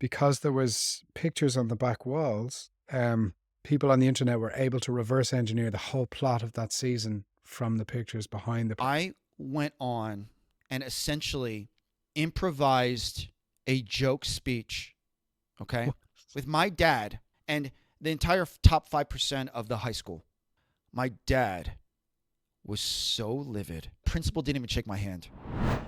because there was pictures on the back walls, people on the internet were able to reverse engineer the whole plot of that season from the pictures behind the pictures. I went on and essentially improvised a joke speech, okay, with my dad and the entire top 5% of the high school. My dad was so livid. Principal didn't even shake my hand.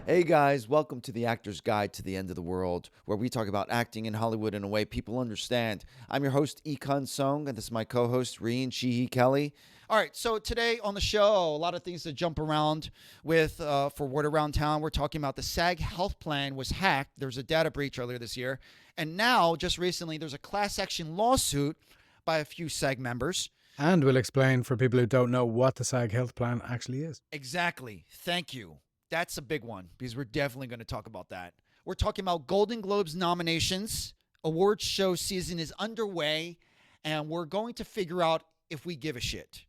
Hey guys, welcome to the Actor's Guide to the End of the World, where we talk about acting in Hollywood in a way people understand. I'm your host, Ikon Song, and this is my co-host, Rían Kelly. All right, so today on the show, a lot of things to jump around with for Word Around Town. We're talking about the SAG Health Plan was hacked. There was a data breach earlier this year. And now, just recently, there's a class action lawsuit by a few SAG members. And we'll explain for people who don't know what the SAG Health Plan actually is. Exactly. Thank you. That's a big one because we're definitely going to talk about that. We're talking about Golden Globes nominations. Awards show season is underway, and we're going to figure out if we give a shit.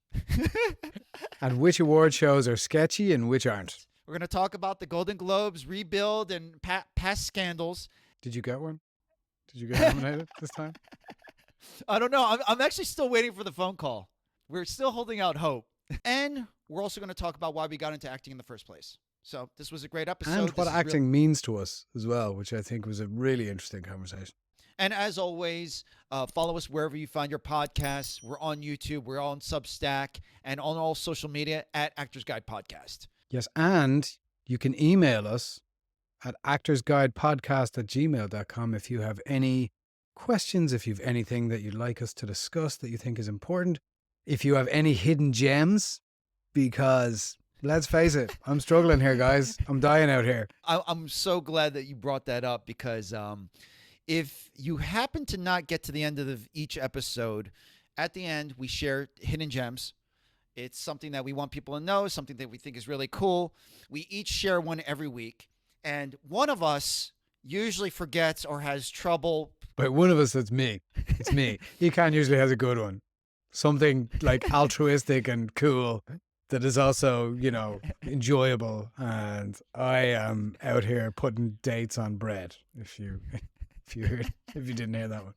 And which award shows are sketchy and which aren't. We're going to talk about the Golden Globes rebuild and past scandals. Did you get one? Did you get nominated this time? I don't know. I'm actually still waiting for the phone call. We're still holding out hope. And we're also going to talk about why we got into acting in the first place. So this was a great episode. And what acting means to us as well, which I think was a really interesting conversation. And as always, follow us wherever you find your podcasts. We're on YouTube, we're on Substack, and on all social media at Actors Guide Podcast. Yes, and you can email us at actorsguidepodcast@gmail.com if you have any questions, if you have anything that you'd like us to discuss that you think is important, if you have any hidden gems, because let's face it, I'm struggling here, guys. I'm dying out here. I'm so glad that you brought that up because if you happen to not get to the end of each episode, at the end, we share hidden gems. It's something that we want people to know, something that we think is really cool. We each share one every week, and one of us usually forgets or has trouble. But one of us, it's me. It's me. Ekan usually has a good one. Something like altruistic and cool that is also, enjoyable. And I am out here putting dates on bread, if you didn't hear that one.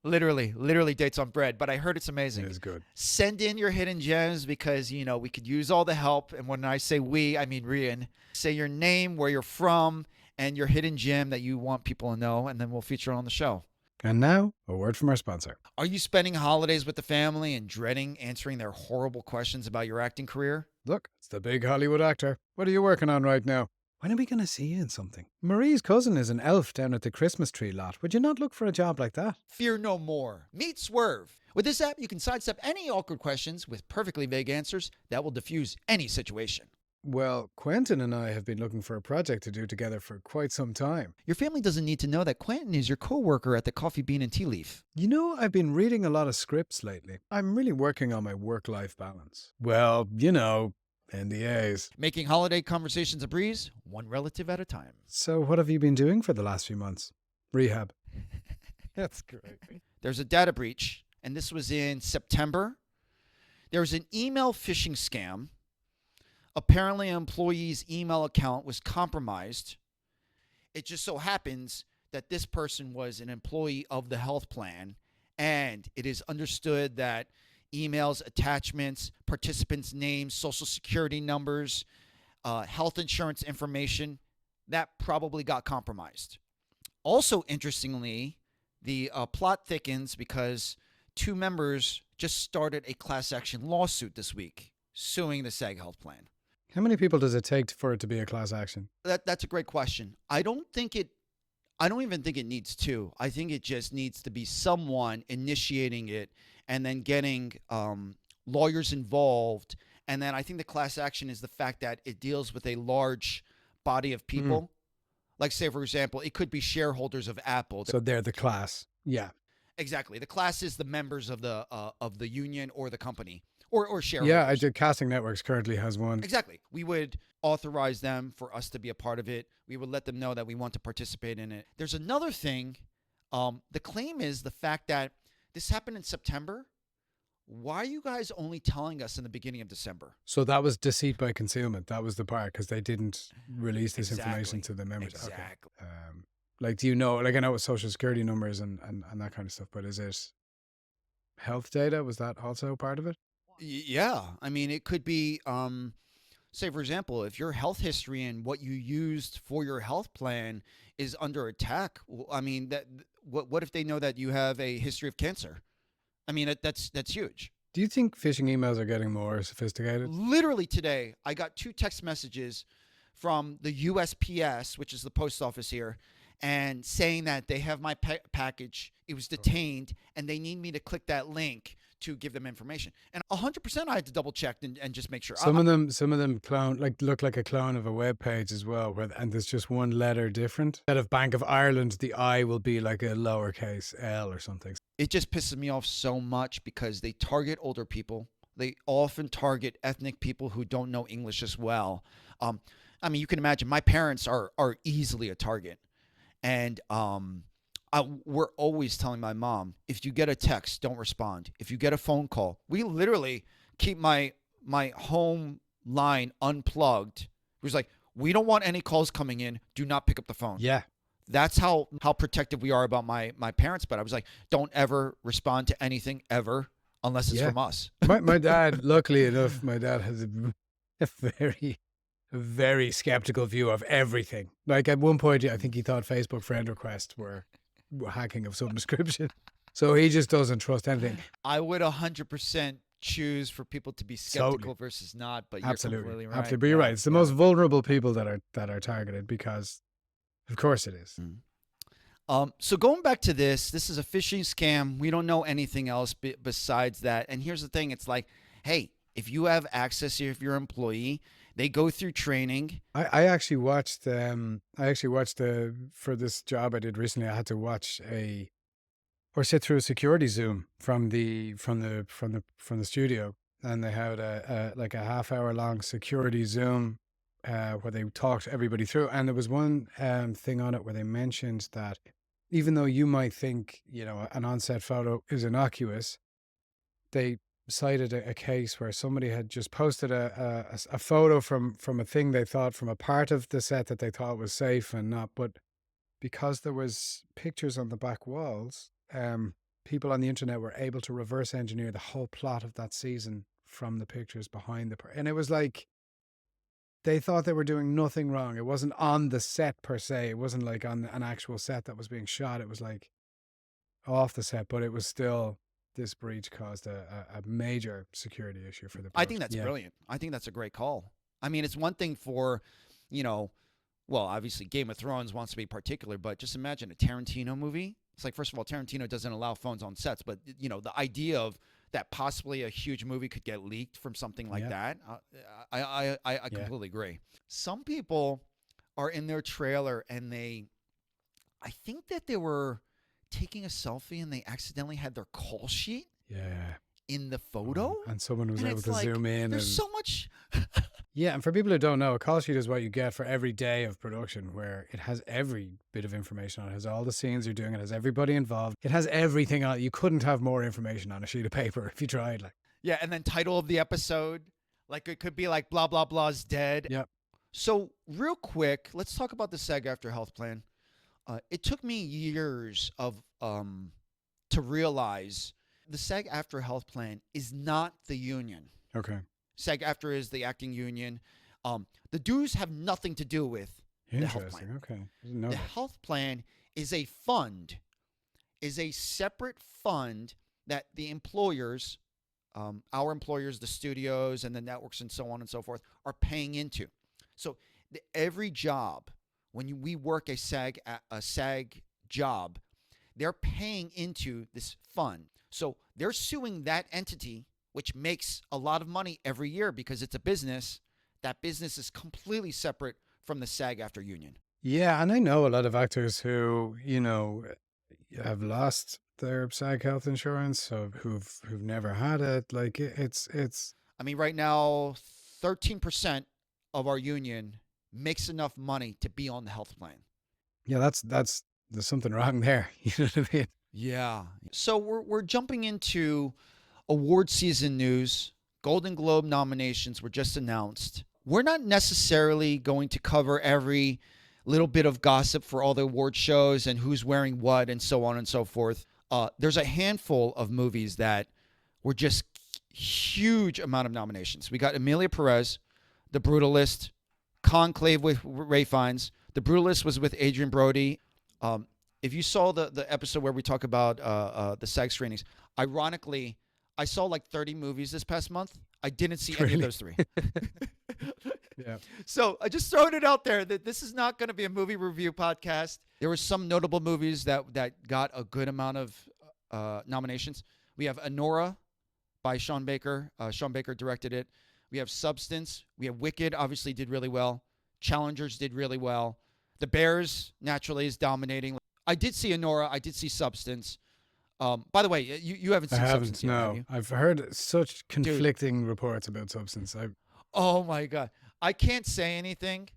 Literally dates on bread, but I heard it's amazing. It is good. Send in your hidden gems because, we could use all the help. And when I say we, I mean Rían. Say your name, where you're from, and your hidden gem that you want people to know, and then we'll feature it on the show. And now, a word from our sponsor. Are you spending holidays with the family and dreading answering their horrible questions about your acting career? Look, it's the big Hollywood actor. What are you working on right now? When are we going to see you in something? Marie's cousin is an elf down at the Christmas tree lot. Would you not look for a job like that? Fear no more. Meet Swerve. With this app, you can sidestep any awkward questions with perfectly vague answers that will diffuse any situation. Well, Quentin and I have been looking for a project to do together for quite some time. Your family doesn't need to know that Quentin is your coworker at the Coffee Bean and Tea Leaf. I've been reading a lot of scripts lately. I'm really working on my work-life balance. Well, NDAs. Making holiday conversations a breeze, one relative at a time. So what have you been doing for the last few months? Rehab. That's great. There's a data breach, and this was in September. There was an email phishing scam. Apparently, an employee's email account was compromised. It just so happens that this person was an employee of the health plan, and it is understood that emails, attachments, participants' names, social security numbers, health insurance information, that probably got compromised. Also, interestingly, the plot thickens because two members just started a class action lawsuit this week suing the SAG Health Plan. How many people does it take for it to be a class action? That's a great question. I don't even think it needs two. I think it just needs to be someone initiating it and then getting lawyers involved. And then I think the class action is the fact that it deals with a large body of people. Like, say, for example, it could be shareholders of Apple. So they're the class. Yeah. Exactly. The class is the members of the union or the company. Or shareholders. Yeah, Casting Networks currently has one. Exactly. We would authorize them for us to be a part of it. We would let them know that we want to participate in it. There's another thing. The claim is the fact that this happened in September. Why are you guys only telling us in the beginning of December? So that was deceit by concealment. That was the part because they didn't release this information to the members. Exactly. Okay. Like, do you know, like I know with social security numbers and that kind of stuff, but is it health data? Was that also part of it? Yeah. I mean, it could be, say, for example, if your health history and what you used for your health plan is under attack, I mean, what if they know that you have a history of cancer? I mean, that's huge. Do you think phishing emails are getting more sophisticated? Literally today, I got 2 text messages from the USPS, which is the post office here, and saying that they have my package. It was detained, and they need me to click that link to give them information. And 100%, I had to double check and just make sure. Some of them clone, like look like a clone of a web page as well, and there's just one letter different. Instead of Bank of Ireland, the I will be like a lowercase L or something. It just pisses me off so much because they target older people. They often target ethnic people who don't know English as well. I mean, you can imagine my parents are easily a target. And we're always telling my mom, if you get a text, don't respond. If you get a phone call, we literally keep my home line unplugged. It was like, we don't want any calls coming in. Do not pick up the phone. Yeah. That's how protective we are about my parents. But I was like, don't ever respond to anything ever unless it's from us. my dad, luckily enough, my dad has a very skeptical view of everything. Like at one point, I think he thought Facebook friend requests were hacking of some description. So he just doesn't trust anything. I would 100% choose for people to be skeptical versus not, but you're completely right. Absolutely. But you're right. It's the most vulnerable people that are targeted because, of course, it is. So going back to this is a phishing scam. We don't know anything else besides that. And here's the thing. It's like, hey, if you have access, if you're an employee, they go through training. I actually watched for this job I did recently, I had to watch sit through a security Zoom from the studio, and they had a half-hour long security Zoom where they talked everybody through, and there was one thing on it where they mentioned that even though you might think, you know, an on-set photo is innocuous, they cited a case where somebody had just posted a photo from a thing they thought, from a part of the set that they thought was safe and not, but because there was pictures on the back walls, people on the internet were able to reverse engineer the whole plot of that season from the pictures behind and it was like they thought they were doing nothing wrong. It wasn't on the set per se. It wasn't like on an actual set that was being shot. It was like off the set, but it was still, this breach caused a major security issue for the production. I think that's brilliant. I think that's a great call. I mean, it's one thing for, you know, well, obviously Game of Thrones wants to be particular, but just imagine a Tarantino movie. It's like, first of all, Tarantino doesn't allow phones on sets, but, you know, the idea of that possibly a huge movie could get leaked from something like that. I completely agree. Some people are in their trailer and I think that they were taking a selfie and they accidentally had their call sheet in the photo. And someone was able to zoom in. There's so much. Yeah, and for people who don't know, a call sheet is what you get for every day of production, where it has every bit of information on it. It has all the scenes you're doing. It has everybody involved. It has everything on it. You couldn't have more information on a sheet of paper if you tried. Like, yeah, and then title of the episode. Like, it could be like blah, blah, blah's dead. Yep. So real quick, let's talk about the SAG After Health Plan. It took me years to realize the SAG After Health Plan is not the union. Okay. SAG After is the acting union. The dues have nothing to do with the health plan. Okay. The health plan is a fund, is a separate fund that the employers, our employers, the studios and the networks and so on and so forth, are paying into. So every job, when we work a SAG job, they're paying into this fund. So they're suing that entity, which makes a lot of money every year because it's a business. That business is completely separate from the SAG After union. Yeah, and I know a lot of actors who, you know, have lost their SAG health insurance, so who've never had it. Like it's. I mean, right now, 13% of our union makes enough money to be on the health plan. Yeah, there's something wrong there. You know what I mean? Yeah. So we're jumping into award season news. Golden Globe nominations were just announced. We're not necessarily going to cover every little bit of gossip for all the award shows and who's wearing what and so on and so forth. There's a handful of movies that were just huge amount of nominations. We got Emilia Perez, The Brutalist, Conclave with Ray Fiennes. The Brutalist was with Adrian Brody. If you saw the episode where we talk about the SAG screenings, ironically, I saw like 30 movies this past month. I didn't see any of those 3. Yeah. So I just throwing it out there that this is not going to be a movie review podcast. There were some notable movies that got a good amount of nominations. We have Anora by Sean Baker. Sean Baker directed it. We have Substance. We have Wicked, obviously did really well. Challengers did really well. The Bears, naturally, is dominating. I did see Anora. I did see Substance. By the way, you haven't seen Substance yet, have you? I've heard such conflicting reports about Substance. Oh, my God. I can't say anything,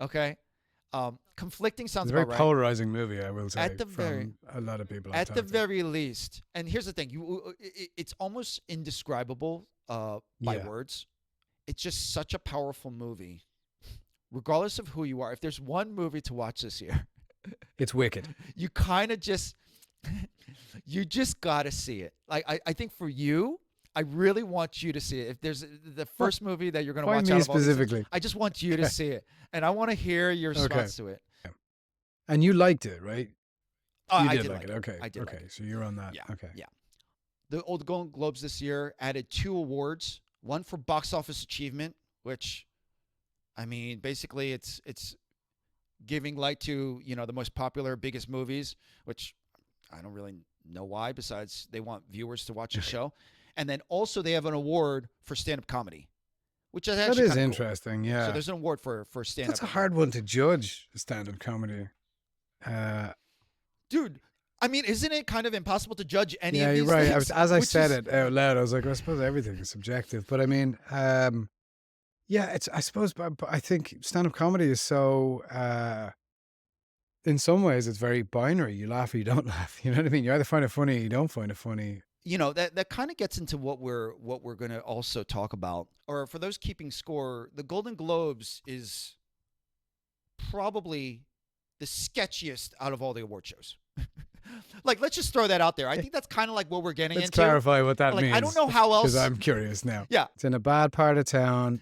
okay? Conflicting sounds It's a very about right. polarizing movie, I will say, At the from a lot of people. At the very least, and here's the thing, it's almost indescribable by words. It's just such a powerful movie. Regardless of who you are, if there's one movie to watch this year, it's Wicked. You kind of just, you just got to see it. Like I think for you, I really want you to see it. If there's the first movie that you're going to watch me out of all specifically? these, I just want you to see it, and I want to hear your response to it. And you liked it, right? Oh, you I did did like it. Okay. I did. Okay. So you're on that. Yeah. Okay. Yeah. The Old Golden Globes this year added 2 awards. One for box office achievement, which, I mean, basically it's giving light to the most popular, biggest movies, which I don't really know why. Besides, they want viewers to watch the show. And then also they have an award for stand-up comedy, which is actually that is kinda interesting. cool. Yeah. So there's an award for stand-up. That's a hard one to judge, stand-up comedy. Dude, I mean, isn't it kind of impossible to judge any of these you're right. things? As I said it out loud, I was like, I suppose everything is subjective. But I mean, I suppose, but I think stand-up comedy is so, in some ways, it's very binary. You laugh or you don't laugh. You know what I mean? You either find it funny or you don't find it funny. That kind of gets into what we're going to also talk about. Or for those keeping score, the Golden Globes is probably the sketchiest out of all the award shows. Like, let's just throw that out there. I think that's kind of like what we're getting Let's into. clarify what that means. I don't know how else. Because I'm curious now. Yeah. It's in a bad part of town.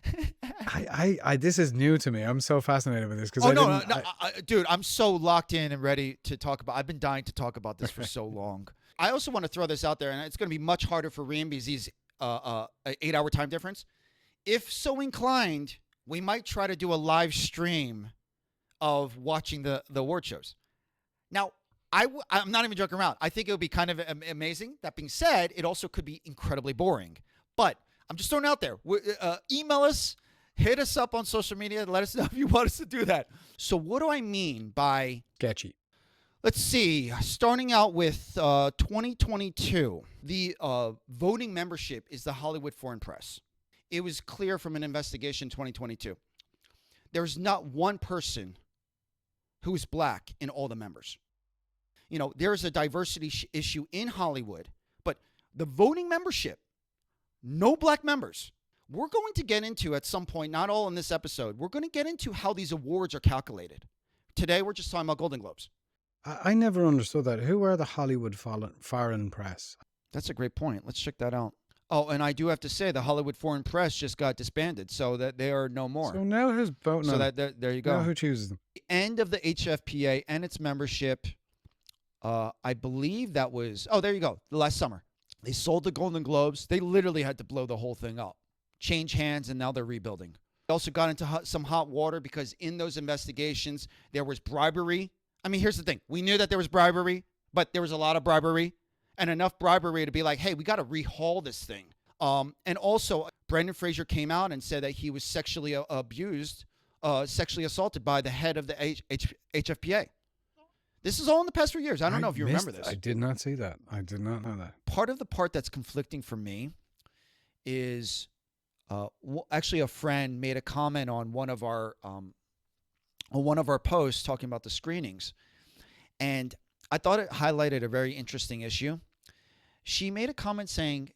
This is new to me. I'm so fascinated with this. Dude, I'm so locked in and ready to talk about. I've been dying to talk about this for so long. I also want to throw this out there, and it's going to be much harder for Rían because he's 8-hour time difference. If so inclined, we might try to do a live stream of watching the award shows. Now, I'm not even joking around. I think it would be kind of amazing. That being said, it also could be incredibly boring. But I'm just throwing it out there. Email us, hit us up on social media, let us know if you want us to do that. So what do I mean by sketchy? Let's see. Starting out with 2022, the voting membership is the Hollywood Foreign Press. It was clear from an investigation in 2022. There's not one person who is black in all the members. There's a diversity issue in Hollywood, but the voting membership, no black members. We're going to get into at some point, not all in this episode, we're going to get into how these awards are calculated. Today, we're just talking about Golden Globes. I never understood that. Who are the Hollywood Foreign Press? That's a great point. Let's check that out. Oh, and I do have to say the Hollywood Foreign Press just got disbanded, so that they are no more. So now who's voting? So there you go. Now who chooses them? The end of the HFPA and its membership. I believe that was, there you go, the last summer. They sold the Golden Globes. They literally had to blow the whole thing up, change hands, and now they're rebuilding. They also got into some hot water because in those investigations, there was bribery. I mean, here's the thing. We knew that there was bribery, but there was a lot of bribery and enough bribery to be like, hey, we got to rehaul this thing. And also, Brendan Fraser came out and said that he was sexually abused, sexually assaulted by the head of the HFPA. This is all in the past few years. I don't know if you remember this. I did not see that. I did not know that. Part of the part that's conflicting for me is actually a friend made a comment on one of our posts talking about the screenings. And I thought it highlighted a very interesting issue. She made a comment saying,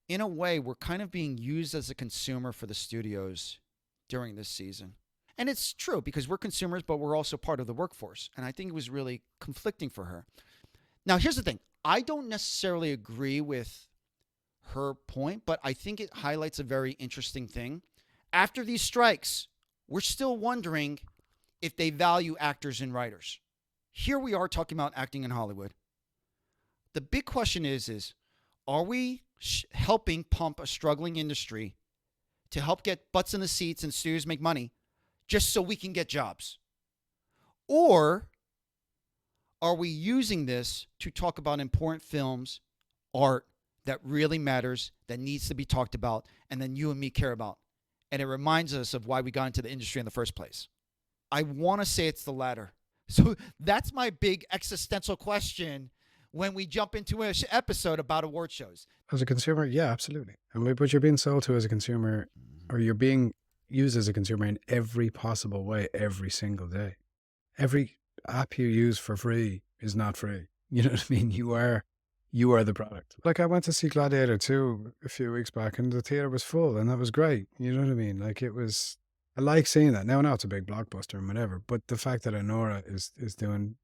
in a way, we're kind of being used as a consumer for the studios during this season. And it's true because we're consumers, but we're also part of the workforce. And I think it was really conflicting for her. Now, here's the thing. I don't necessarily agree with her point, but I think it highlights a very interesting thing. After these strikes, we're still wondering if they value actors and writers. Here we are talking about acting in Hollywood. The big question is are we helping pump a struggling industry to help get butts in the seats and studios make money just so we can get jobs? Or are we using this to talk about important films, art that really matters, that needs to be talked about, and then you and me care about? And it reminds us of why we got into the industry in the first place. I want to say it's the latter. So that's my big existential question when we jump into an episode about award shows. As a consumer, yeah, absolutely. But you're being sold to as a consumer, or you're being used as a consumer in every possible way every single day. Every app you use for free is not free. You know what I mean? You are the product. Like I went to see Gladiator 2 a few weeks back and the theater was full and that was great. You know what I mean? Like I like seeing that. Now it's a big blockbuster and whatever, but the fact that Anora is doing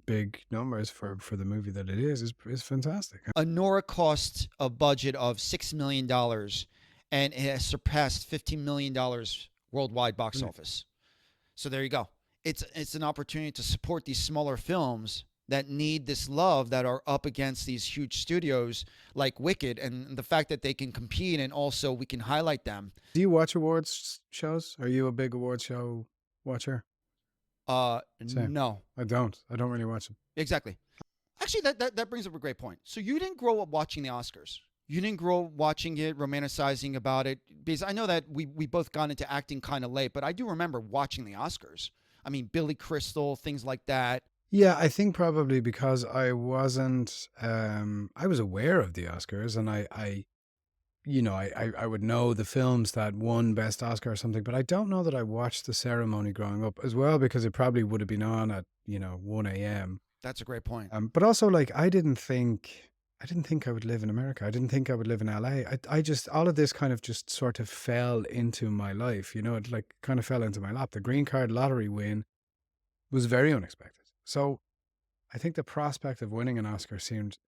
big numbers for the movie that it is fantastic. Anora cost a budget of $6 million and it has surpassed $15 million worldwide box office. So there you go. It's an opportunity to support these smaller films that need this love, that are up against these huge studios like Wicked, and the fact that they can compete and also we can highlight them. Do you watch awards shows? Are you a big awards show watcher? Same. No. I don't really watch them. Exactly. Actually, that brings up a great point. So you didn't grow up watching the Oscars. You didn't grow up watching it, romanticizing about it, because I know that we both got into acting kind of late, but I do remember watching the Oscars. I mean, Billy Crystal, things like that. Yeah, I think probably because I wasn't, I was aware of the Oscars and I would know the films that won Best Oscar or something, but I don't know that I watched the ceremony growing up as well, because it probably would have been on at, 1 a.m. That's a great point. But also, like, I didn't think I would live in America. I didn't think I would live in LA. I just, all of this kind of just sort of fell into my life, it like kind of fell into my lap. The green card lottery win was very unexpected. So I think the prospect of winning an Oscar seemed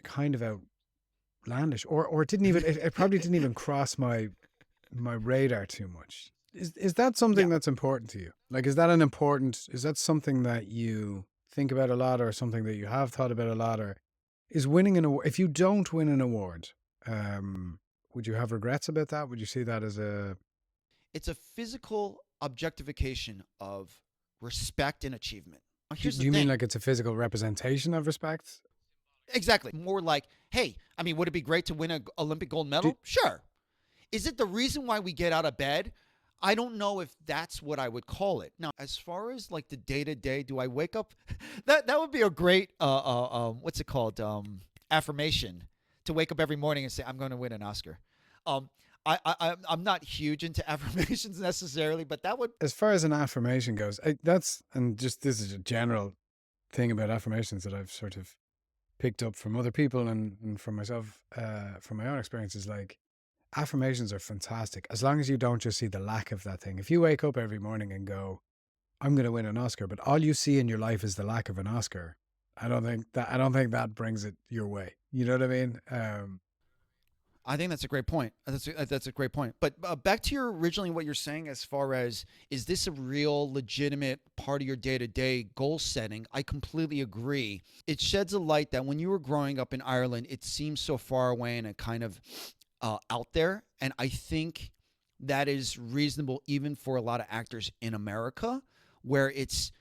kind of outlandish, or it didn't even, it probably didn't even cross my radar too much. Is that something that's important to you? Like, is that something that you think about a lot, or something that you have thought about a lot, or is winning an award, if you don't win an award, would you have regrets about that? Would you see that as it's a physical objectification of respect and achievement. Do you mean like it's a physical representation of respect? Exactly. More like, hey, I mean, would it be great to win an Olympic gold medal? Sure. Is it the reason why we get out of bed? I don't know if that's what I would call it. Now, as far as like the day-to-day, do I wake up? That would be a great, what's it called? Affirmation. To wake up every morning and say, I'm going to win an Oscar. I'm not huge into affirmations necessarily, but that would. As far as an affirmation goes, this is a general thing about affirmations that I've sort of picked up from other people and from myself, from my own experiences. Like, affirmations are fantastic as long as you don't just see the lack of that thing. If you wake up every morning and go, I'm going to win an Oscar, but all you see in your life is the lack of an Oscar, I don't think that brings it your way. You know what I mean? I think that's a great point. That's a great point. But back to originally what you're saying as far as, is this a real legitimate part of your day-to-day goal setting? I completely agree. It sheds a light that when you were growing up in Ireland, it seems so far away and it kind of out there. And I think that is reasonable even for a lot of actors in America, where it's,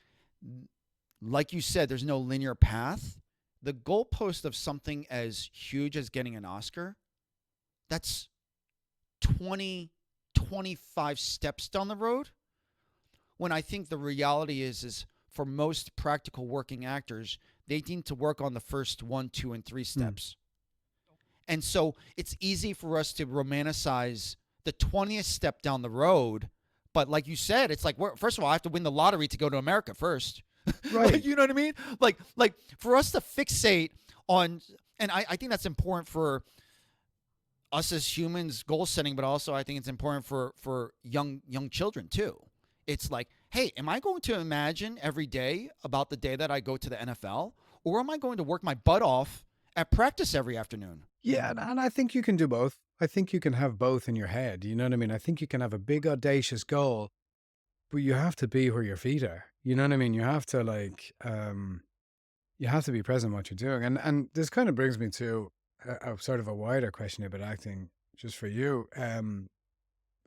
like you said, there's no linear path. The goalpost of something as huge as getting an Oscar, that's 20, 25 steps down the road. When I think the reality is for most practical working actors, they need to work on the first 1, 2, and 3 steps. And so it's easy for us to romanticize the 20th step down the road. But like you said, it's like, first of all, I have to win the lottery to go to America first. Right. Like, you know what I mean? Like for us to fixate on, and I think that's important for us as humans, goal setting, but also I think it's important for young children too, It's like, hey, am I going to imagine every day about the day that I go to the NFL? Or am I going to work my butt off at practice every afternoon? Yeah, and I think you can do both. I think you can have both in your head. You know what I mean? I think you can have a big, audacious goal, but you have to be where your feet are. You know what I mean? You have to you have to be present in what you're doing. And this kind of brings me to a sort of a wider question about acting, just for you.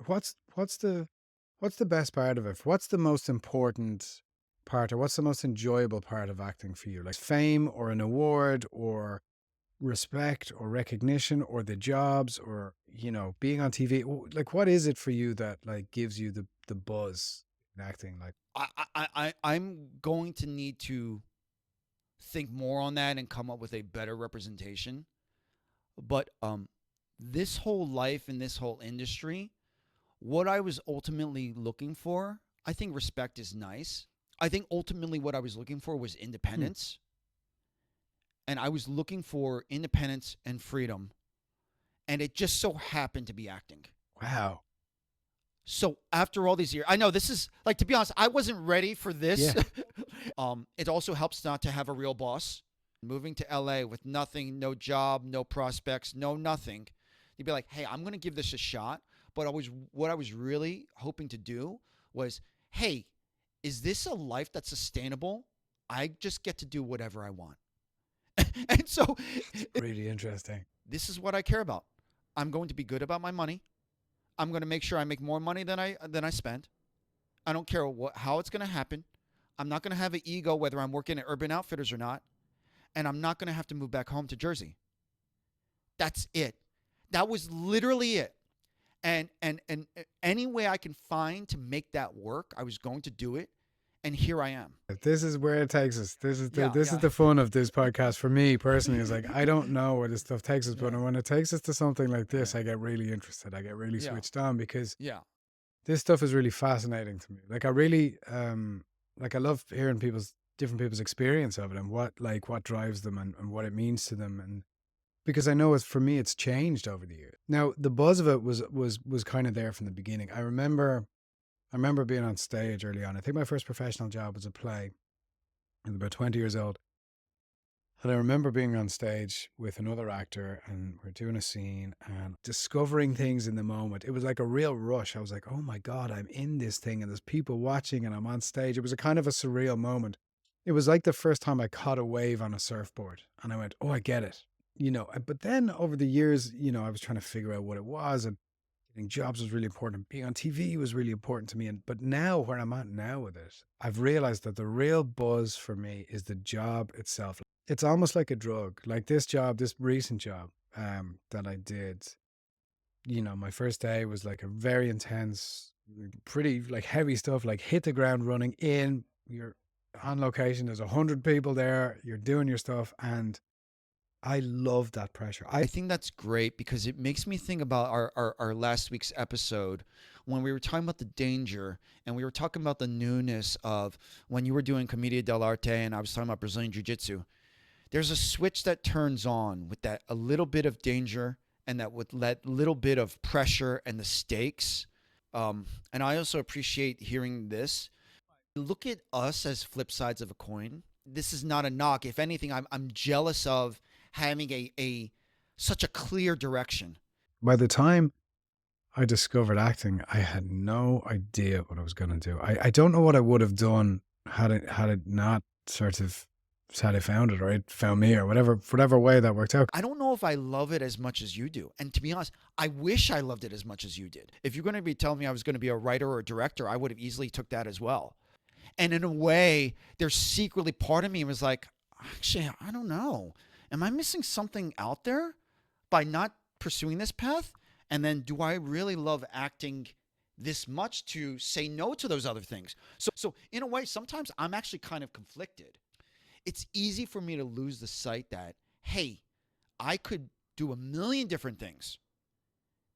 What's the best part of it? What's the most important part, or what's the most enjoyable part of acting for you? Like fame, or an award, or respect, or recognition, or the jobs, or being on TV. Like, what is it for you that like gives you the buzz in acting? Like, I'm going to need to think more on that and come up with a better representation. But this whole life in this whole industry, what I was ultimately looking for, I think respect is nice. I think ultimately what I was looking for was independence. And I was looking for independence and freedom. And it just so happened to be acting. wow. So after all these years, I know this is like, to be honest, I wasn't ready for this. Yeah. It also helps not to have a real boss. Moving to LA with nothing, no job, no prospects, no nothing. You'd be like, hey, I'm going to give this a shot. But what I was really hoping to do was, hey, is this a life that's sustainable? I just get to do whatever I want. And so Really interesting. this is what I care about. I'm going to be good about my money. I'm going to make sure I make more money than I spend. I don't care how it's going to happen. I'm not going to have an ego whether I'm working at Urban Outfitters or not. And I'm not going to have to move back home to Jersey. That's it. That was literally it. And any way I can find to make that work, I was going to do it. And here I am. This is where it takes us. This is Yeah, is the fun of this podcast for me personally. Is like, I don't know where this stuff takes us, but when it takes us to something like this, I get really interested. I get really switched on, because this stuff is really fascinating to me. Like, I really like, I love hearing different people's experience of it, and what drives them, and what it means to them, and because I know for me it's changed over the years. Now, the buzz of it was kind of there from the beginning. I remember being on stage early on. I think my first professional job was a play. I was about 20 years old. And I remember being on stage with another actor, and we're doing a scene and discovering things in the moment. It was like a real rush. I was like, oh my God, I'm in this thing, and there's people watching, and I'm on stage. It was a kind of a surreal moment. It was like the first time I caught a wave on a surfboard, and I went, oh, I get it. But then over the years, I was trying to figure out what it was, and getting jobs was really important. Being on TV was really important to me. But now, where I'm at now with it, I've realized that the real buzz for me is the job itself. It's almost like a drug. Like this recent job that I did, my first day was like a very intense, pretty like heavy stuff, like hit the ground running in. You're on location. There's 100 people there. You're doing your stuff. And I love that pressure. I think that's great, because it makes me think about our last week's episode when we were talking about the danger, and we were talking about the newness of when you were doing Commedia dell'arte and I was talking about Brazilian Jiu-Jitsu. There's a switch that turns on with that a little bit of danger, and that with that little bit of pressure and the stakes. And I also appreciate hearing this. Look at us as flip sides of a coin. This is not a knock. If anything, I'm jealous of having such a clear direction. By the time I discovered acting, I had no idea what I was going to do. I don't know what I would have done had it not sort of had I found it, or it found me, or whatever way that worked out. I don't know if I love it as much as you do. And to be honest, I wish I loved it as much as you did. If you're going to be telling me I was going to be a writer or a director, I would have easily took that as well. And in a way, there's secretly part of me was like, actually, I don't know. Am I missing something out there by not pursuing this path? And then do I really love acting this much to say no to those other things? So in a way, sometimes I'm actually kind of conflicted. It's easy for me to lose the sight that, hey, I could do a million different things.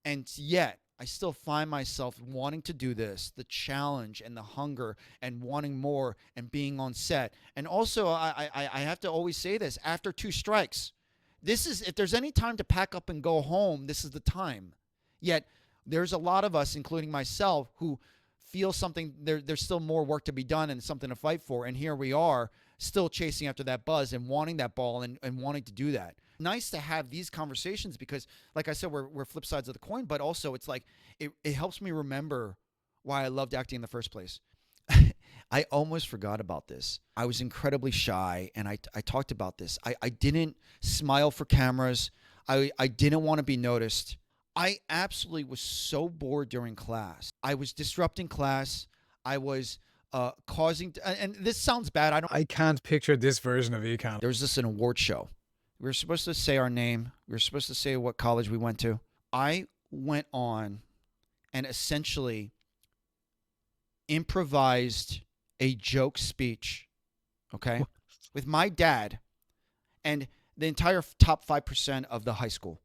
And yet I still find myself wanting to do this, the challenge and the hunger and wanting more and being on set. And also, I have to always say this, after 2 strikes, this is, if there's any time to pack up and go home, this is the time. Yet there's a lot of us, including myself, who feel something, there's still more work to be done and something to fight for. And here we are still chasing after that buzz and wanting that ball and wanting to do that. Nice to have these conversations because, like I said, we're flip sides of the coin, but also it's like it helps me remember why I loved acting in the first place. I almost forgot about this. I was incredibly shy, and I talked about this. I didn't smile for cameras. I didn't want to be noticed. I absolutely was so bored during class. I was disrupting class. I was causing, and this sounds bad. I can't picture this version of econ. There was this an award show. We were supposed to say our name. We were supposed to say what college we went to. I went on and essentially improvised a joke speech, okay, with my dad and the entire top 5% of the high school.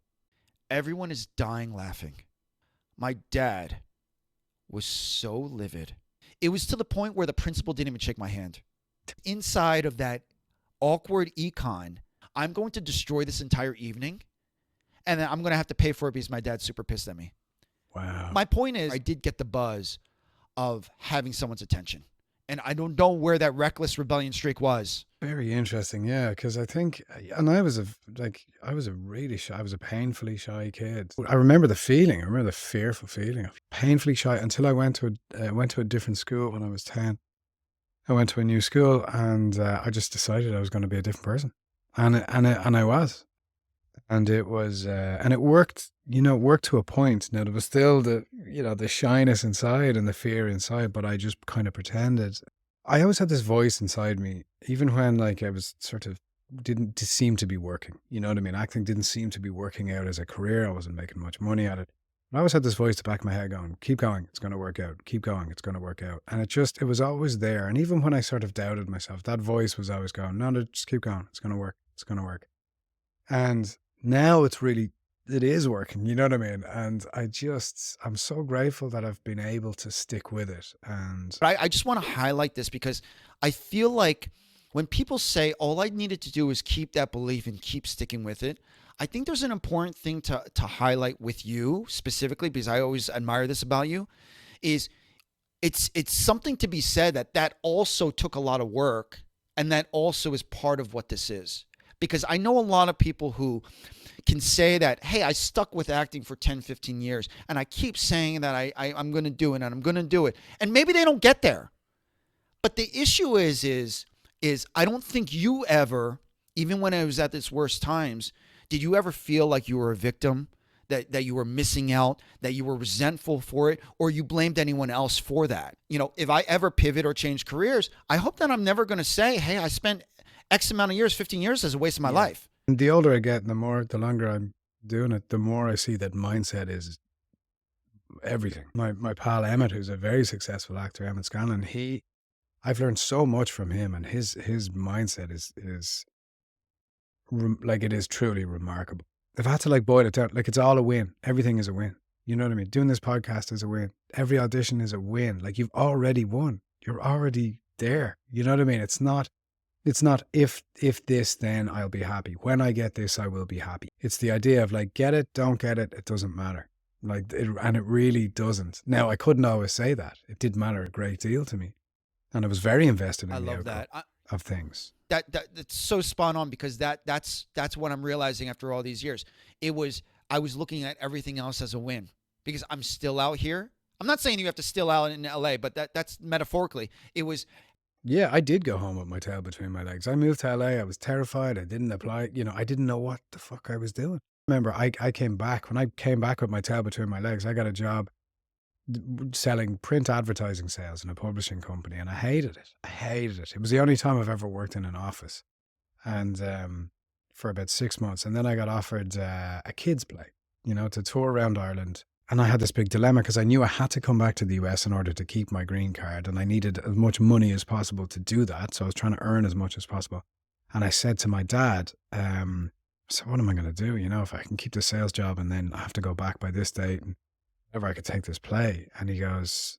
Everyone is dying laughing. My dad was so livid. It was to the point where the principal didn't even shake my hand. Inside of that awkward econ, I'm going to destroy this entire evening, and then I'm going to have to pay for it because my dad's super pissed at me. Wow. My point is, I did get the buzz of having someone's attention. And I don't know where that reckless rebellion streak was. Very interesting, yeah, because I think, and I was a painfully shy kid. I remember the feeling. I remember the fearful feeling of painfully shy until I went to a different school when I was 10. I went to a new school, and I just decided I was going to be a different person, and I was, and it was, and it worked. You know, it worked to a point. Now there was still the shyness inside and the fear inside, but I just kind of pretended. I always had this voice inside me, even when like I was sort of didn't seem to be working. You know what I mean? Acting didn't seem to be working out as a career. I wasn't making much money at it. But I always had this voice at the back of my head going, keep going, it's going to work out. Keep going, it's going to work out. And it was always there. And even when I sort of doubted myself, that voice was always going, no, just keep going. It's going to work. It's going to work. And now it is working, you know what I mean? And I'm so grateful that I've been able to stick with it. And I just want to highlight this because I feel like when people say all I needed to do is keep that belief and keep sticking with it, I think there's an important thing to highlight with you specifically, because I always admire this about you, is it's something to be said that also took a lot of work, and that also is part of what this is. Because I know a lot of people who can say that, hey, I stuck with acting for 10, 15 years, and I keep saying that I'm going to do it, and I'm going to do it. And maybe they don't get there. But the issue is I don't think you ever, even when I was at its worst times, did you ever feel like you were a victim, that you were missing out, that you were resentful for it, or you blamed anyone else for that? You know, if I ever pivot or change careers, I hope that I'm never going to say, hey, I spent X amount of years, 15 years as a waste of my life. And the older I get, the longer I'm doing it, the more I see that mindset is everything. My pal Emmett, who's a very successful actor, Emmett Scanlon, I've learned so much from him, and his mindset is it is truly remarkable. If I had to boil it down, it's all a win. Everything is a win. You know what I mean? Doing this podcast is a win. Every audition is a win. You've already won. You're already there. You know what I mean? It's not if this, then I'll be happy. When I get this, I will be happy. It's the idea of get it, don't get it, it doesn't matter. And it really doesn't. Now, I couldn't always say that. It did matter a great deal to me. And I was very invested in the outcome of things. That's so spot on, because that's what I'm realizing after all these years. I was looking at everything else as a win, because I'm still out here. I'm not saying you have to still out in LA, but that's metaphorically. It was. Yeah, I did go home with my tail between my legs. I moved to LA. I was terrified. I didn't apply. I didn't know what the fuck I was doing. Remember, I came back. When I came back with my tail between my legs, I got a job selling print advertising sales in a publishing company, and I hated it. It was the only time I've ever worked in an office, and for about 6 months. And then I got offered a kids play, to tour around Ireland. And I had this big dilemma, because I knew I had to come back to the US in order to keep my green card, and I needed as much money as possible to do that. So I was trying to earn as much as possible. And I said to my dad, so what am I going to do? If I can keep the sales job and then I have to go back by this date, and whenever I could take this play. And he goes,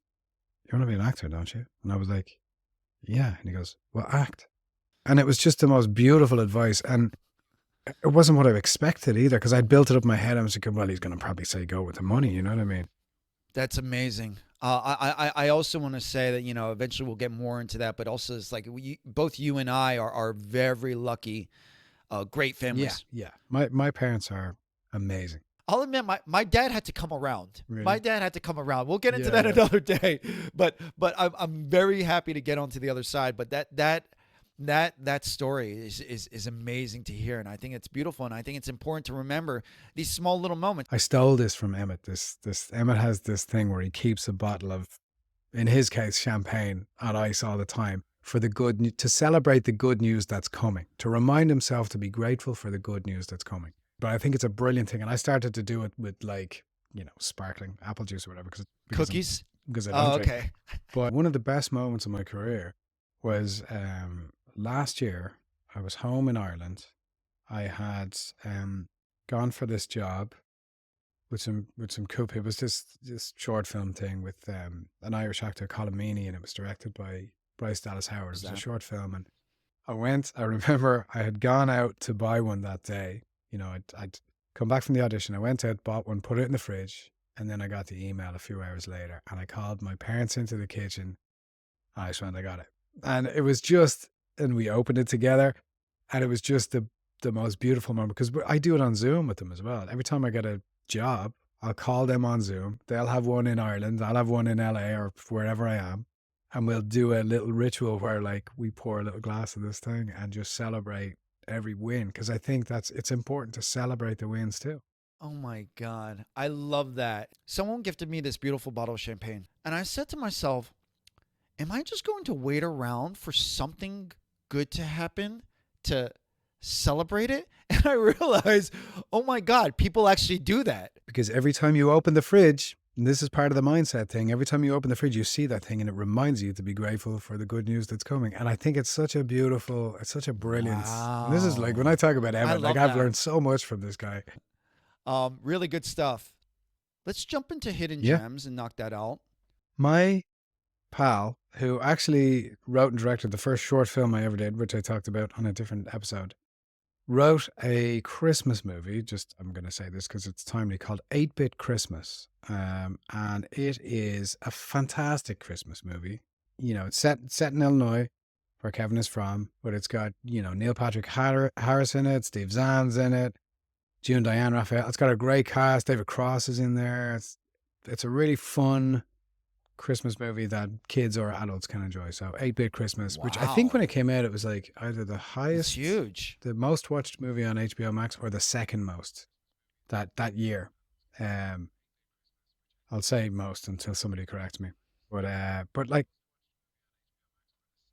you want to be an actor, don't you? And I was like, yeah. And he goes, well, act. And it was just the most beautiful advice. And it wasn't what I expected either, because I'd built it up in my head. I was thinking, well, he's going to probably say go with the money. You know what I mean? That's amazing. I also want to say that, eventually we'll get more into that, but also it's like both you and I are very lucky, great Yeah, families. yeah. My parents are amazing. I'll admit my dad had to come around. Really? My dad had to come around. We'll get into Yeah, that yeah. another day. But I'm very happy to get onto the other side. But that story is amazing to hear, and I think it's beautiful, and I think it's important to remember these small little moments. I stole this from Emmett. This Emmett has this thing where he keeps a bottle of, in his case, champagne on ice all the time for the to celebrate the good news that's coming, to remind himself to be grateful for the good news that's coming. But I think it's a brilliant thing, and I started to do it with sparkling apple juice or whatever Cookies? because I don't Oh, drink. okay. But one of the best moments of my career was last year. I was home in Ireland. I had gone for this job with some cool people. It was this short film thing with an Irish actor, Colin Meaney, and it was directed by Bryce Dallas Howard. It was a short film, and I remember I had gone out to buy one that day. I'd come back from the audition. I went out, bought one, put it in the fridge, and then I got the email a few hours later, and I called my parents into the kitchen. I just went, I got it. And it was and we opened it together, and it was just the most beautiful moment, because I do it on Zoom with them as well. Every time I get a job, I'll call them on Zoom. They'll have one in Ireland. I'll have one in LA or wherever I am. And we'll do a little ritual where we pour a little glass of this thing and just celebrate every win. Because I think it's important to celebrate the wins too. Oh my God. I love that. Someone gifted me this beautiful bottle of champagne. And I said to myself, am I just going to wait around for something good to happen to celebrate it? And I realized, oh my God, people actually do that. Because every time you open the fridge, and this is part of the mindset thing, every time you open the fridge, you see that thing and it reminds you to be grateful for the good news that's coming. And I think it's such a brilliance. And this is like, when I talk about Emmett, I've learned so much from this guy. Really good stuff. Let's jump into hidden gems and knock that out. My pal, who actually wrote and directed the first short film I ever did, which I talked about on a different episode, wrote a Christmas movie. I'm going to say this because it's timely, called 8-Bit Christmas. And it is a fantastic Christmas movie. It's set in Illinois, where Kevin is from, but it's got, Neil Patrick Harris in it, Steve Zahn's in it, June Diane Raphael. It's got a great cast. David Cross is in there. It's a really fun Christmas movie that kids or adults can enjoy. So 8-Bit Christmas, which I think when it came out, it was like either the highest, huge, the most watched movie on HBO Max, or the second most that year. I'll say most until somebody corrects me. But like,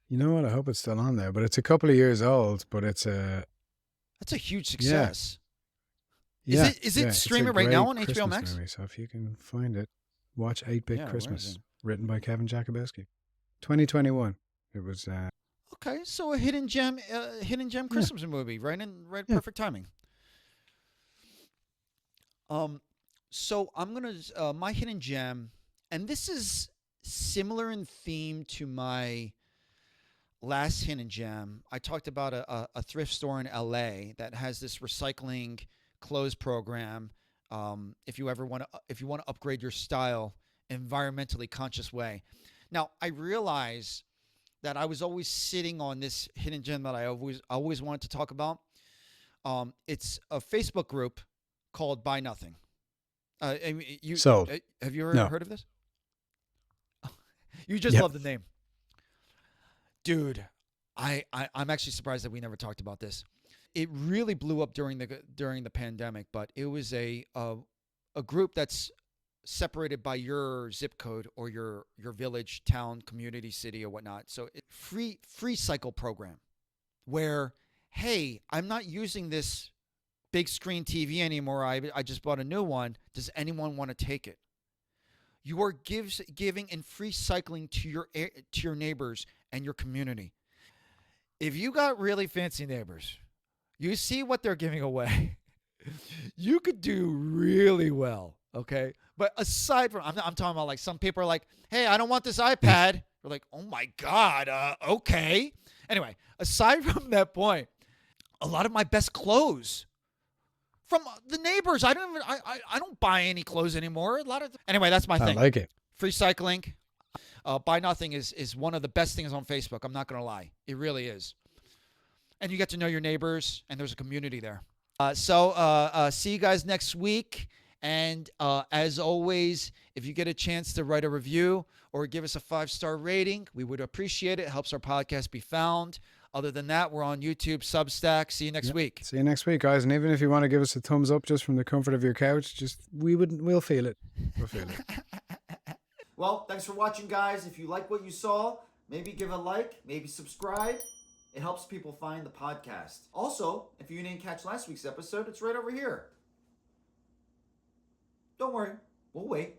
you know what? I hope it's still on there. But it's a couple of years old. But that's a huge success. Yeah. Is it streaming right now on HBO Max? Movie, so if you can find it, watch 8-Bit Christmas, written by Kevin Jakubowski. 2021. It was. Okay, so a hidden gem Christmas movie, perfect timing. So I'm gonna my hidden gem, and this is similar in theme to my last hidden gem. I talked about a thrift store in LA that has this recycling clothes program. If you want to upgrade your style in an environmentally conscious way. Now, I realize that I was always sitting on this hidden gem that I always wanted to talk about. It's a Facebook group called Buy Nothing. Have you ever heard of this? You just love the name. Dude, I'm actually surprised that we never talked about this. It really blew up during the pandemic, but it was a group that's separated by your zip code or your village, town, community, city, or whatnot. So free cycle program where, hey, I'm not using this big screen TV anymore. I just bought a new one. Does anyone want to take it? You are giving and free cycling to your neighbors and your community. If you got really fancy neighbors, you see what they're giving away, you could do really well, okay? But aside from, I'm talking about like some people are like, hey, I don't want this iPad. We're like, oh my God, okay. Anyway, aside from that point, a lot of my best clothes from the neighbors. I don't buy any clothes anymore. Anyway, that's my thing. I like it. Free cycling. Buy Nothing is one of the best things on Facebook. I'm not going to lie. It really is. And you get to know your neighbors, and there's a community there. So see you guys next week. And as always, if you get a chance to write a review or give us a 5-star rating, we would appreciate it. It helps our podcast be found. Other than that, we're on YouTube, Substack. See you next week. See you next week, guys. And even if you want to give us a thumbs up just from the comfort of your couch, we'll feel it. We'll feel it. Well, thanks for watching, guys. If you like what you saw, maybe give a like, maybe subscribe. It helps people find the podcast. Also, if you didn't catch last week's episode, it's right over here. Don't worry, we'll wait.